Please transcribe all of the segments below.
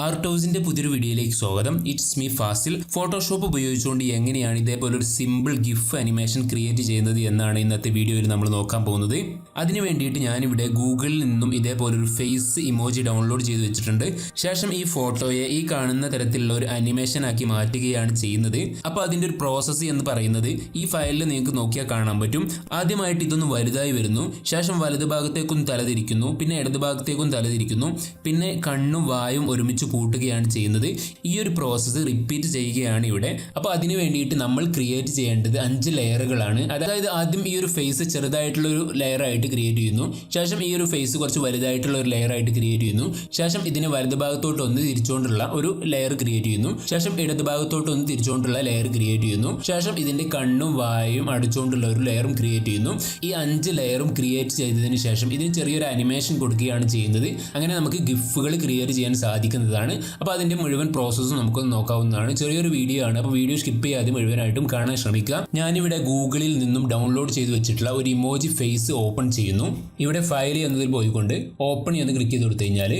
ആർട്ടോസിന്റെ പുതിയൊരു വീഡിയോയിലേക്ക് സ്വാഗതം. It's me Fazil. ഫോട്ടോഷോപ്പ് ഉപയോഗിച്ചുകൊണ്ട് എങ്ങനെയാണ് ഇതേപോലെ ഒരു സിമ്പിൾ ഗിഫ് അനിമേഷൻ ക്രിയേറ്റ് ചെയ്യുന്നത് എന്നാണ് ഇന്നത്തെ വീഡിയോയിൽ നമ്മൾ നോക്കാൻ പോകുന്നത്. അതിനു വേണ്ടിയിട്ട് ഞാനിവിടെ ഗൂഗിളിൽ നിന്നും ഇതേപോലെ ഒരു ഫേസ് ഇമോജി ഡൗൺലോഡ് ചെയ്ത് വെച്ചിട്ടുണ്ട്. ശേഷം ഈ ഫോട്ടോയെ ഈ കാണുന്ന തരത്തിലുള്ള ഒരു അനിമേഷൻ ആക്കി മാറ്റുകയാണ് ചെയ്യുന്നത്. അപ്പോൾ അതിൻ്റെ ഒരു പ്രോസസ്സ് എന്ന് പറയുന്നത് ഈ ഫയലിൽ നിങ്ങൾക്ക് നോക്കിയാൽ കാണാൻ പറ്റും. ആദ്യമായിട്ട് ഇതൊന്ന് വലുതായി വരുന്നു, ശേഷം വലതു ഭാഗത്തേക്കും തലതിരിക്കുന്നു, പിന്നെ ഇടതു ഭാഗത്തേക്കും തലതിരിക്കുന്നു, പിന്നെ കണ്ണും വായും ഒരുമിച്ച് കൂട്ടുകയാണ് ചെയ്യുന്നത്. ഈ ഒരു പ്രോസസ്സ് റിപ്പീറ്റ് ചെയ്യുകയാണ് ഇവിടെ. അപ്പോൾ അതിന് വേണ്ടിയിട്ട് നമ്മൾ ക്രിയേറ്റ് ചെയ്യേണ്ടത് 5 ലെയറുകളാണ്. അതായത് ആദ്യം ഈ ഒരു ഫേസ് ചെറുതായിട്ടുള്ള ഒരു ലെയർ ആയിട്ട് ക്രിയേറ്റ് ചെയ്യുന്നു, ശേഷം ഈ ഒരു ഫേസ് കുറച്ച് വലുതായിട്ടുള്ള ഒരു ലെയർ ആയിട്ട് ക്രിയേറ്റ് ചെയ്യുന്നു, ശേഷം ഇതിനെ വലതു ഭാഗത്തോട്ട് ഒന്ന് തിരിച്ചുകൊണ്ടുള്ള ഒരു ലെയർ ക്രിയേറ്റ് ചെയ്യുന്നു, ശേഷം ഇടതു ഭാഗത്തോട്ട് ഒന്ന് തിരിച്ചുകൊണ്ടുള്ള ലെയർ ക്രിയേറ്റ് ചെയ്യുന്നു, ശേഷം ഇതിന്റെ കണ്ണും വായും അടിച്ചുകൊണ്ടുള്ള ഒരു ലെയറും ക്രിയേറ്റ് ചെയ്യുന്നു. ഈ 5 ലെയറും ക്രിയേറ്റ് ചെയ്തതിന് ശേഷം ഇതിന് ചെറിയൊരു അനിമേഷൻ കൊടുക്കുകയാണ് ചെയ്യുന്നത്. അങ്ങനെ നമുക്ക് ഗിഫുകൾ ക്രിയേറ്റ് ചെയ്യാൻ സാധിക്കുന്നത്. അപ്പോൾ അതിന്റെ മുഴുവൻ പ്രോസസ്സും നമുക്കൊന്ന് നോക്കാവുന്നതാണ്. ചെറിയൊരു വീഡിയോ ആണ്, അപ്പോൾ വീഡിയോ സ്കിപ്പ് ചെയ്യാതെ മുഴുവനായിട്ടും കാണാൻ ശ്രമിക്കുക. ഞാനിവിടെ ഗൂഗിളിൽ നിന്നും ഡൗൺലോഡ് ചെയ്ത് വെച്ചിട്ടുള്ള ഒരു ഇമോജി ഫേസ് ഓപ്പൺ ചെയ്യുന്നു. ഇവിടെ ഫയൽ എന്നതിൽ പോയിക്കൊണ്ട് ഓപ്പൺ എന്ന് ക്ലിക്ക് ചെയ്ത് കൊടുത്തു കഴിഞ്ഞാൽ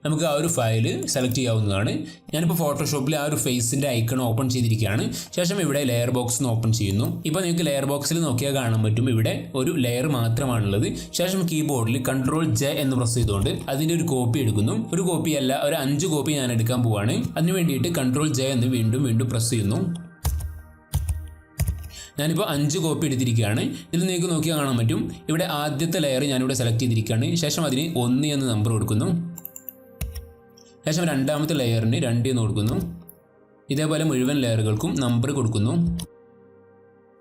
നമുക്ക് ആ ഒരു ഫയൽ സെലക്ട് ചെയ്യാവുന്നതാണ്. ഞാനിപ്പോൾ ഫോട്ടോഷോപ്പിൽ ആ ഒരു ഫേസിൻ്റെ ഐക്കൺ ഓപ്പൺ ചെയ്തിരിക്കുകയാണ്. ശേഷം ഇവിടെ ലെയർ ബോക്സ് ഓപ്പൺ ചെയ്യുന്നു. ഇപ്പോൾ നിങ്ങൾക്ക് ലെയർ ബോക്സിൽ നോക്കിയാൽ കാണാൻ പറ്റും ഇവിടെ ഒരു ലെയർ മാത്രമാണുള്ളത്. ശേഷം കീബോർഡിൽ Ctrl+J എന്ന് പ്രസ് ചെയ്തുകൊണ്ട് അതിൻ്റെ ഒരു കോപ്പി എടുക്കുന്നു. ഒരു കോപ്പി അല്ല, ഒരു 5 കോപ്പി ഞാൻ എടുക്കാൻ പോവാണ്. അതിന് വേണ്ടിയിട്ട് Ctrl+J എന്ന് വീണ്ടും പ്രസ് ചെയ്യുന്നു. ഞാനിപ്പോൾ 5 കോപ്പി എടുത്തിരിക്കുകയാണ്. ഇതിൽ നിങ്ങൾക്ക് നോക്കിയാൽ കാണാൻ പറ്റും ഇവിടെ ആദ്യത്തെ ലെയർ ഞാനിവിടെ സെലക്ട് ചെയ്തിരിക്കുകയാണ്. ശേഷം അതിന് 1 എന്ന് നമ്പർ കൊടുക്കുന്നു. ശേഷം രണ്ടാമത്തെ ലെയറിന് 2 എന്ന് കൊടുക്കുന്നു. ഇതേപോലെ മുഴുവൻ ലെയറുകൾക്കും നമ്പർ കൊടുക്കുന്നു.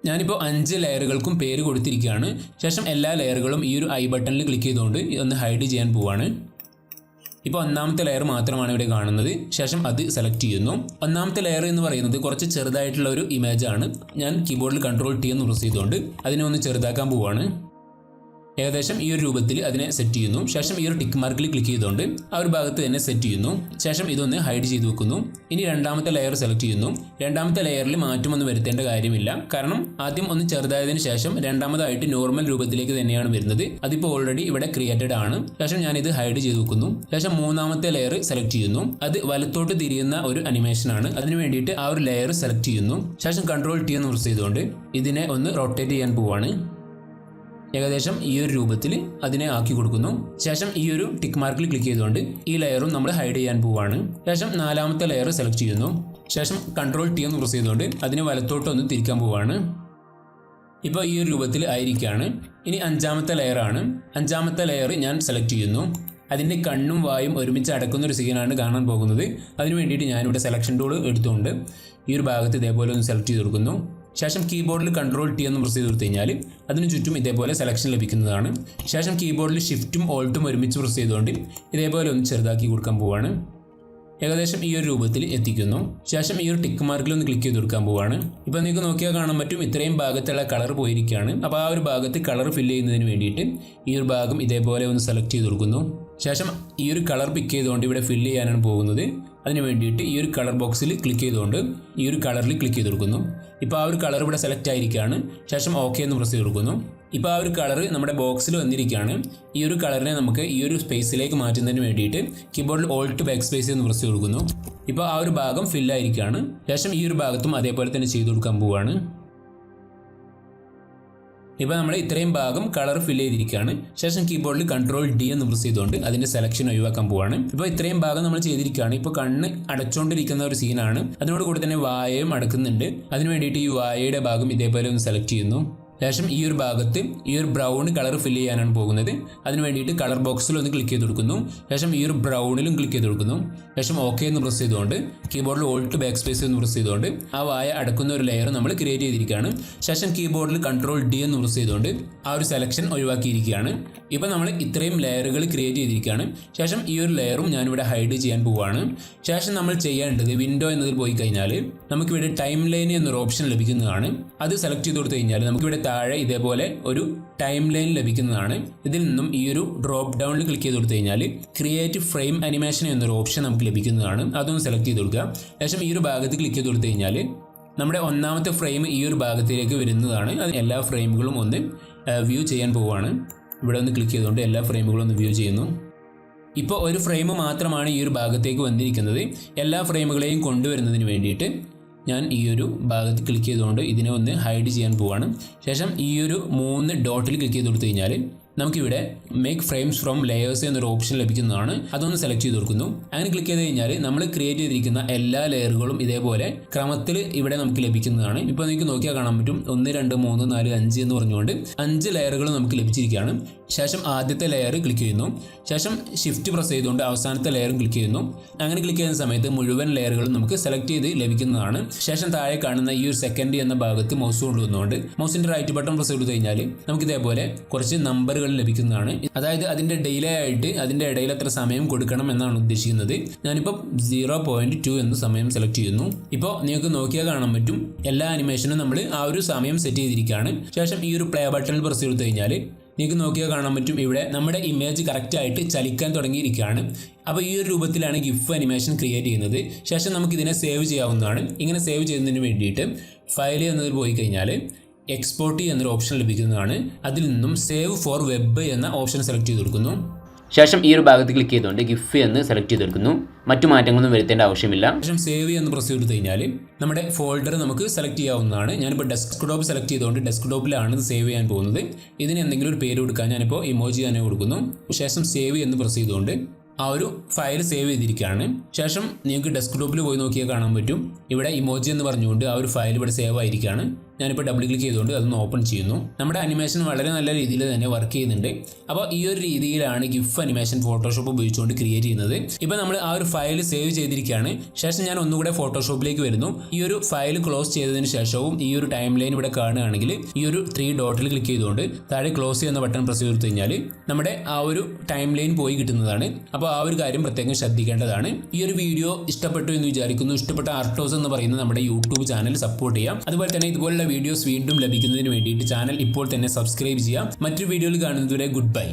ഞാനിപ്പോൾ 5 ലെയറുകൾക്കും പേര് കൊടുത്തിരിക്കുകയാണ്. ശേഷം എല്ലാ ലെയറുകളും ഈ ഒരു ഐ ബട്ടണിൽ ക്ലിക്ക് ചെയ്തുകൊണ്ട് ഒന്ന് ഹൈഡ് ചെയ്യാൻ പോവാണ്. ഇപ്പോൾ ഒന്നാമത്തെ ലെയർ മാത്രമാണ് ഇവിടെ കാണുന്നത്. ശേഷം അത് സെലക്ട് ചെയ്യുന്നു. ഒന്നാമത്തെ ലെയർ എന്ന് പറയുന്നത് കുറച്ച് ചെറുതായിട്ടുള്ള ഒരു ഇമേജ് ആണ്. ഞാൻ കീബോർഡിൽ Ctrl+T എന്ന് പ്രസ് ചെയ്തുകൊണ്ട് അതിനെ ഒന്ന് ചെറുതാക്കാൻ പോവാണ്. ഏകദേശം ഈ ഒരു രൂപത്തിൽ അതിനെ സെറ്റ് ചെയ്യുന്നു. ശേഷം ഈ ഒരു ടിക്ക് മാർക്കിൽ ക്ലിക്ക് ചെയ്തുകൊണ്ട് ആ ഒരു ഭാഗത്ത് തന്നെ സെറ്റ് ചെയ്യുന്നു. ശേഷം ഇതൊന്ന് ഹൈഡ് ചെയ്ത് വെക്കുന്നു. ഇനി രണ്ടാമത്തെ ലെയർ സെലക്ട് ചെയ്യുന്നു. രണ്ടാമത്തെ ലെയറിൽ മാറ്റമൊന്നും വരുത്തേണ്ട കാര്യമില്ല, കാരണം ആദ്യം ഒന്ന് ചെറുതായതിനു ശേഷം രണ്ടാമതായിട്ട് നോർമൽ രൂപത്തിലേക്ക് തന്നെയാണ് വരുന്നത്. അതിപ്പോൾ ഓൾറെഡി ഇവിടെ ക്രിയേറ്റഡ് ആണ്. ശേഷം ഞാനിത് ഹൈഡ് ചെയ്ത് വെക്കുന്നു. ശേഷം മൂന്നാമത്തെ ലെയർ സെലക്ട് ചെയ്യുന്നു. അത് വലത്തോട്ട് തിരിയുന്ന ഒരു അനിമേഷൻ ആണ്. അതിന് വേണ്ടിയിട്ട് ആ ഒരു ലെയർ സെലക്ട് ചെയ്യുന്നു. ശേഷം Ctrl+T എന്ന് പ്രസ് ചെയ്തുകൊണ്ട് ഇതിനെ ഒന്ന് റൊട്ടേറ്റ് ചെയ്യാൻ പോവാണ്. ഏകദേശം ഈ ഒരു രൂപത്തിൽ അതിനെ ആക്കി കൊടുക്കുന്നു. ശേഷം ഈ ഒരു ടിക്ക് മാർക്കിൽ ക്ലിക്ക് ചെയ്തുകൊണ്ട് ഈ ലെയറും നമ്മൾ ഹൈഡ് ചെയ്യാൻ പോവാണ്. ശേഷം നാലാമത്തെ ലെയർ സെലക്ട് ചെയ്യുന്നു. ശേഷം Ctrl+T എന്ന് പ്രസ് ചെയ്തുകൊണ്ട് അതിനെ വലത്തോട്ട് ഒന്ന് തിരിക്കാൻ പോവാണ്. ഇപ്പോൾ ഈ ഒരു രൂപത്തിൽ ആയിരിക്കുകയാണ്. ഇനി 5ാമത്തെ ലെയറാണ്. 5ാമത്തെ ലെയർ ഞാൻ സെലക്ട് ചെയ്യുന്നു. അതിൻ്റെ കണ്ണും വായും ഒരുമിച്ച് അടക്കുന്ന ഒരു സീനാണ് കാണാൻ പോകുന്നത്. അതിന് വേണ്ടിയിട്ട് ഞാനിവിടെ സെലക്ഷൻ ടൂൾ എടുത്തുകൊണ്ട് ഈ ഒരു ഭാഗത്ത് ഇതേപോലെ ഒന്ന് സെലക്ട് ചെയ്ത് കൊടുക്കുന്നു. ശേഷം കീബോർഡിൽ Ctrl+T എന്ന് പ്രസ് ചെയ്ത് കൊടുത്തു കഴിഞ്ഞാൽ അതിന് ചുറ്റും ഇതേപോലെ സെലക്ഷൻ ലഭിക്കുന്നതാണ്. ശേഷം കീബോർഡിൽ ഷിഫ്റ്റും ഓൾട്ടും ഒരുമിച്ച് പ്രസ് ചെയ്തുകൊണ്ട് ഇതേപോലെ ഒന്ന് ചെറുതാക്കി കൊടുക്കാൻ പോവാണ്. ഏകദേശം ഈ ഒരു രൂപത്തിൽ എത്തിക്കുന്നു. ശേഷം ഈ ഒരു ടിക്ക് മാർക്കിൽ ഒന്ന് ക്ലിക്ക് ചെയ്ത് കൊടുക്കാൻ പോവാണ്. ഇപ്പോൾ നിങ്ങൾക്ക് നോക്കിയാൽ കാണാൻ പറ്റും ഇത്രയും ഭാഗത്തുള്ള കളർ പോയിരിക്കുകയാണ്. അപ്പോൾ ആ ഒരു ഭാഗത്ത് കളർ ഫില്ല് ചെയ്യുന്നതിന് വേണ്ടിയിട്ട് ഈ ഒരു ഭാഗം ഇതേപോലെ ഒന്ന് സെലക്ട് ചെയ്ത് കൊടുക്കുന്നു. ശേഷം ഈ ഒരു കളർ പിക്ക് ചെയ്തുകൊണ്ട് ഇവിടെ ഫില്ല് ചെയ്യാനാണ് പോകുന്നത്. അതിന് വേണ്ടിയിട്ട് ഈ ഒരു കളർ ബോക്സിൽ ക്ലിക്ക് ചെയ്തുകൊണ്ട് ഈ ഒരു കളറിൽ ക്ലിക്ക് ചെയ്ത് കൊടുക്കുന്നു. ഇപ്പോൾ ആ ഒരു കളർ ഇവിടെ സെലക്ട് ആയിരിക്കുകയാണ്. ശേഷം ഓക്കെ എന്ന് പ്രസ് ചെയ്ത് കൊടുക്കുന്നു. ഇപ്പോൾ ആ ഒരു കളർ നമ്മുടെ ബോക്സിൽ വന്നിരിക്കുകയാണ്. ഈ ഒരു കളറിനെ നമുക്ക് ഈ ഒരു സ്പേസിലേക്ക് മാറ്റുന്നതിന് വേണ്ടിയിട്ട് കീബോർഡിൽ ഓൾട്ട് ബാക്ക് സ്പേസ് എന്ന് പ്രസ് ചെയ്ത് കൊടുക്കുന്നു. ഇപ്പോൾ ആ ഒരു ഭാഗം ഫില്ലായിരിക്കുകയാണ്. ശേഷം ഈ ഒരു ഭാഗത്തും അതേപോലെ തന്നെ ചെയ്ത് കൊടുക്കാൻ പോവുകയാണ്. ഇപ്പോൾ നമ്മൾ ഇത്രയും ഭാഗം കളർ ഫില്ല് ചെയ്തിരിക്കുകയാണ്. ശേഷം കീബോർഡിൽ Ctrl+D എന്ന് പ്രസ് ചെയ്തുകൊണ്ട് അതിൻ്റെ സെലക്ഷൻ ഒഴിവാക്കാൻ പോവാണ്. ഇപ്പോൾ ഇത്രയും ഭാഗം നമ്മൾ ചെയ്തിരിക്കുകയാണ്. ഇപ്പോൾ കണ്ണ് അടച്ചുകൊണ്ടിരിക്കുന്ന ഒരു സീനാണ്. അതിനോട് കൂടി തന്നെ വായയും അടക്കുന്നുണ്ട്. അതിന് വേണ്ടിയിട്ട് ഈ വായയുടെ ഭാഗം ഇതേപോലെ ഒന്ന് സെലക്ട് ചെയ്യുന്നു. ശേഷം ഈ ഒരു ഭാഗത്ത് ഈ ഒരു ബ്രൗൺ കളർ ഫില്ല് ചെയ്യാനാണ് പോകുന്നത്. അതിന് വേണ്ടിയിട്ട് കളർ ബോക്സിൽ ഒന്ന് ക്ലിക്ക് ചെയ്ത് കൊടുക്കുന്നു. ശേഷം ഈ ഒരു ബ്രൗണിലും ക്ലിക്ക് ചെയ്ത് കൊടുക്കുന്നു. ശേഷം ഓക്കെ എന്ന് പ്രസ് ചെയ്തുകൊണ്ട് കീബോർഡിൽ ഓൾട്ട് ബാക്ക് സ്പേസ് എന്ന് പ്രസ് ചെയ്തുകൊണ്ട് ആ വായ അടക്കുന്ന ഒരു ലെയർ നമ്മൾ ക്രിയേറ്റ് ചെയ്തിരിക്കുകയാണ്. ശേഷം കീബോർഡിൽ Ctrl+D എന്ന് പ്രസ് ചെയ്തുകൊണ്ട് ആ ഒരു സെലക്ഷൻ ഒഴിവാക്കിയിരിക്കുകയാണ്. ഇപ്പോൾ നമ്മൾ ഇത്രയും ലെയറുകൾ ക്രിയേറ്റ് ചെയ്തിരിക്കുകയാണ്. ശേഷം ഈ ഒരു ലെയറും ഞാനിവിടെ ഹൈഡ് ചെയ്യാൻ പോവുകയാണ്. ശേഷം നമ്മൾ ചെയ്യേണ്ടത് വിൻഡോ എന്നതിൽ പോയി കഴിഞ്ഞാൽ നമുക്കിവിടെ ടൈം ലൈൻ എന്നൊരു ഓപ്ഷൻ ലഭിക്കുന്നതാണ്. അത് സെലക്ട് ചെയ്ത് കൊടുത്തു കഴിഞ്ഞാൽ നമുക്കിവിടെ താഴെ ഇതേപോലെ ഒരു ടൈം ലൈൻ ലഭിക്കുന്നതാണ്. ഇതിൽ നിന്നും ഈ ഒരു ഡ്രോപ്പ് ഡൗണിൽ ക്ലിക്ക് ചെയ്ത് കൊടുത്തു കഴിഞ്ഞാൽ ക്രിയേറ്റ് ഫ്രെയിം അനിമേഷൻ എന്നൊരു ഓപ്ഷൻ നമുക്ക് ലഭിക്കുന്നതാണ്. അതൊന്ന് സെലക്ട് ചെയ്ത് കൊടുക്കുക. ശേഷം ഈ ഒരു ഭാഗത്ത് ക്ലിക്ക് ചെയ്ത് കൊടുത്തു കഴിഞ്ഞാൽ നമ്മുടെ ഒന്നാമത്തെ ഫ്രെയിം ഈ ഒരു ഭാഗത്തിലേക്ക് വരുന്നതാണ്. അത് എല്ലാ ഫ്രെയിമുകളും ഒന്ന് വ്യൂ ചെയ്യാൻ പോവുകയാണ്. ഇവിടെ ഒന്ന് ക്ലിക്ക് ചെയ്തുകൊണ്ട് എല്ലാ ഫ്രെയിമുകളും ഒന്ന് വ്യൂ ചെയ്യുന്നു. ഇപ്പോൾ ഒരു ഫ്രെയിം മാത്രമാണ് ഈ ഒരു ഭാഗത്തേക്ക് വന്നിരിക്കുന്നത്. എല്ലാ ഫ്രെയിമുകളെയും കൊണ്ടുവരുന്നതിന് വേണ്ടിയിട്ട് ഞാൻ ഈ ഒരു ഭാഗത്ത് ക്ലിക്ക് ചെയ്തുകൊണ്ട് ഇതിനെ ഒന്ന് ഹൈഡ് ചെയ്യാൻ പോവാണ്. ശേഷം ഈ ഒരു 3 ഡോട്ടിൽ ക്ലിക്ക് ചെയ്ത് കൊടുത്തു കഴിഞ്ഞാൽ നമുക്കിവിടെ മേക്ക് ഫ്രെയിംസ് ഫ്രോം ലെയേഴ്സ് എന്നൊരു ഓപ്ഷൻ ലഭിക്കുന്നതാണ്. അതൊന്ന് സെലക്ട് ചെയ്ത് കൊടുക്കുന്നു. അങ്ങനെ ക്ലിക്ക് ചെയ്ത് കഴിഞ്ഞാൽ നമ്മൾ ക്രിയേറ്റ് ചെയ്തിരിക്കുന്ന എല്ലാ ലെയറുകളും ഇതേപോലെ ക്രമത്തിൽ ഇവിടെ നമുക്ക് ലഭിക്കുന്നതാണ്. ഇപ്പോൾ നിങ്ങൾക്ക് നോക്കിയാൽ കാണാൻ പറ്റും 1 2 3 4 5 എന്ന് പറഞ്ഞുകൊണ്ട് 5 ലെയറുകൾ നമുക്ക് ലഭിച്ചിരിക്കുകയാണ്. ശേഷം ആദ്യത്തെ ലെയർ ക്ലിക്ക് ചെയ്യുന്നു. ശേഷം ഷിഫ്റ്റ് പ്രസ് ചെയ്തുകൊണ്ട് അവസാനത്തെ ലെയറും ക്ലിക്ക് ചെയ്യുന്നു. അങ്ങനെ ക്ലിക്ക് ചെയ്യുന്ന സമയത്ത് മുഴുവൻ ലെയറുകളും നമുക്ക് സെലക്ട് ചെയ്ത് ലഭിക്കുന്നതാണ്. ശേഷം താഴെ കാണുന്ന ഈ ഒരു സെക്കൻഡ് എന്ന ഭാഗത്ത് മൗസ് കൊണ്ടുവന്നുകൊണ്ട് മൗസിന്റെ റൈറ്റ് ബട്ടൺ പ്രസ് ചെയ്ത് കഴിഞ്ഞാൽ നമുക്ക് ഇതേപോലെ കുറച്ച് നമ്പറുകൾ ലഭിക്കുന്നതാണ്. അതായത് അതിന്റെ ഡിലേ ആയിട്ട് അതിന്റെ ഇടയിൽ എത്ര സമയം കൊടുക്കണം എന്നാണ് ഉദ്ദേശിക്കുന്നത്. ഞാനിപ്പോൾ 0.2 എന്ന സമയം സെലക്ട് ചെയ്യുന്നു. ഇപ്പോൾ നിങ്ങൾക്ക് നോക്കിയാൽ കാണാൻ പറ്റും എല്ലാ അനിമേഷനും നമ്മൾ ആ ഒരു സമയം സെറ്റ് ചെയ്തിരിക്കുകയാണ്. ശേഷം ഈ ഒരു പ്ലേ ബട്ടണിൽ പ്രസ് ചെയ്ത് കഴിഞ്ഞാൽ നിങ്ങൾക്ക് നോക്കിയാൽ കാണാൻ പറ്റും ഇവിടെ നമ്മുടെ ഇമേജ് കറക്റ്റായിട്ട് ചലിക്കാൻ തുടങ്ങിയിരിക്കുകയാണ്. അപ്പോൾ ഈ ഒരു രൂപത്തിലാണ് ഗിഫ് അനിമേഷൻ ക്രിയേറ്റ് ചെയ്യുന്നത്. ശേഷം നമുക്ക് ഇതിനെ സേവ് ചെയ്യാവുന്നതാണ്. ഇങ്ങനെ സേവ് ചെയ്യുന്നതിന് വേണ്ടിയിട്ട് ഫയൽ എന്നതിൽ പോയി കഴിഞ്ഞാൽ എക്സ്പോർട്ട് എന്നൊരു ഓപ്ഷൻ ലഭിക്കുന്നതാണ്. അതിൽ നിന്നും സേവ് ഫോർ വെബ് എന്ന ഓപ്ഷൻ സെലക്ട് ചെയ്ത് കൊടുക്കുന്നു. ശേഷം ഈ ഒരു ഭാഗത്ത് ക്ലിക്ക് ചെയ്തുകൊണ്ട് ഗിഫ് എന്ന് സെലക്ട് ചെയ്ത് കൊടുക്കുന്നു. മറ്റു മാറ്റങ്ങളൊന്നും വരുത്തേണ്ട ആവശ്യമില്ല. ശേഷം സേവ് എന്ന് പ്രസ് ചെയ്ത് കഴിഞ്ഞാൽ നമ്മുടെ ഫോൾഡർ നമുക്ക് സെലക്ട് ചെയ്യാവുന്നതാണ്. ഞാനിപ്പോൾ ഡെസ്ക്ടോപ്പ് സെലക്ട് ചെയ്തുകൊണ്ട് ഡെസ്ക്ടോപ്പിലാണ് ഇത് സേവ് ചെയ്യാൻ പോകുന്നത്. ഇതിന് എന്തെങ്കിലും ഒരു പേര് കൊടുക്കാൻ ഞാനിപ്പോൾ ഇമോജി തന്നെ കൊടുക്കുന്നു. ശേഷം സേവ് എന്ന് പ്രസ് ചെയ്തുകൊണ്ട് ആ ഒരു ഫയൽ സേവ് ചെയ്തിരിക്കുകയാണ്. ശേഷം നിങ്ങൾക്ക് ഡെസ്ക്ടോപ്പിൽ പോയി നോക്കിയാൽ കാണാൻ പറ്റും ഇവിടെ ഇമോജി എന്ന് പറഞ്ഞുകൊണ്ട് ആ ഒരു ഫയൽ ഇവിടെ സേവ് ആയിരിക്കുകയാണ്. ഞാനിപ്പോൾ ഡബിൾ ക്ലിക്ക് ചെയ്തുകൊണ്ട് അതൊന്ന് ഓപ്പൺ ചെയ്യുന്നു. നമ്മുടെ അനിമേഷൻ വളരെ നല്ല രീതിയിൽ തന്നെ വർക്ക് ചെയ്യുന്നുണ്ട്. അപ്പോൾ ഈ ഒരു രീതിയിലാണ് ഗിഫ് അനിമേഷൻ ഫോട്ടോഷോപ്പ് ഉപയോഗിച്ചുകൊണ്ട് ക്രിയേറ്റ് ചെയ്യുന്നത്. ഇപ്പോൾ നമ്മൾ ആ ഒരു ഫയൽ സേവ് ചെയ്തിരിക്കുകയാണ്. ശേഷം ഞാൻ ഒന്നുകൂടെ ഫോട്ടോഷോപ്പിലേക്ക് വരുന്നു. ഈ ഒരു ഫയൽ ക്ലോസ് ചെയ്തതിന് ശേഷവും ഈ ഒരു ടൈം ലൈൻ ഇവിടെ കാണുകയാണെങ്കിൽ ഈ ഒരു 3 ഡോട്ടിൽ ക്ലിക്ക് ചെയ്തുകൊണ്ട് താഴെ ക്ലോസ് ചെയ്യുന്ന ബട്ടൺ പ്രസ് ചെയ്ത് കഴിഞ്ഞാൽ നമ്മുടെ ആ ഒരു ടൈം ലൈൻ പോയി കിട്ടുന്നതാണ്. അപ്പോൾ ആ ഒരു കാര്യം പ്രത്യേകം ശ്രദ്ധിക്കേണ്ടതാണ്. ഈ ഒരു വീഡിയോ ഇഷ്ടപ്പെട്ടു എന്ന് വിചാരിക്കുന്നു. ഇഷ്ടപ്പെട്ട ആർട്ടോസ് എന്ന് പറയുന്ന നമ്മുടെ യൂട്യൂബ് ചാനൽ സപ്പോർട്ട് ചെയ്യാം. അതുപോലെ തന്നെ ഇതുപോലുള്ള വീഡിയോസ് വീണ്ടും ലഭിക്കുന്നതിന് വേണ്ടിയിട്ട് ചാനൽ ഇപ്പോൾ തന്നെ സബ്സ്ക്രൈബ് ചെയ്യാം. മറ്റൊരു വീഡിയോയിൽ കാണുന്നതുവരെ ഗുഡ് ബൈ.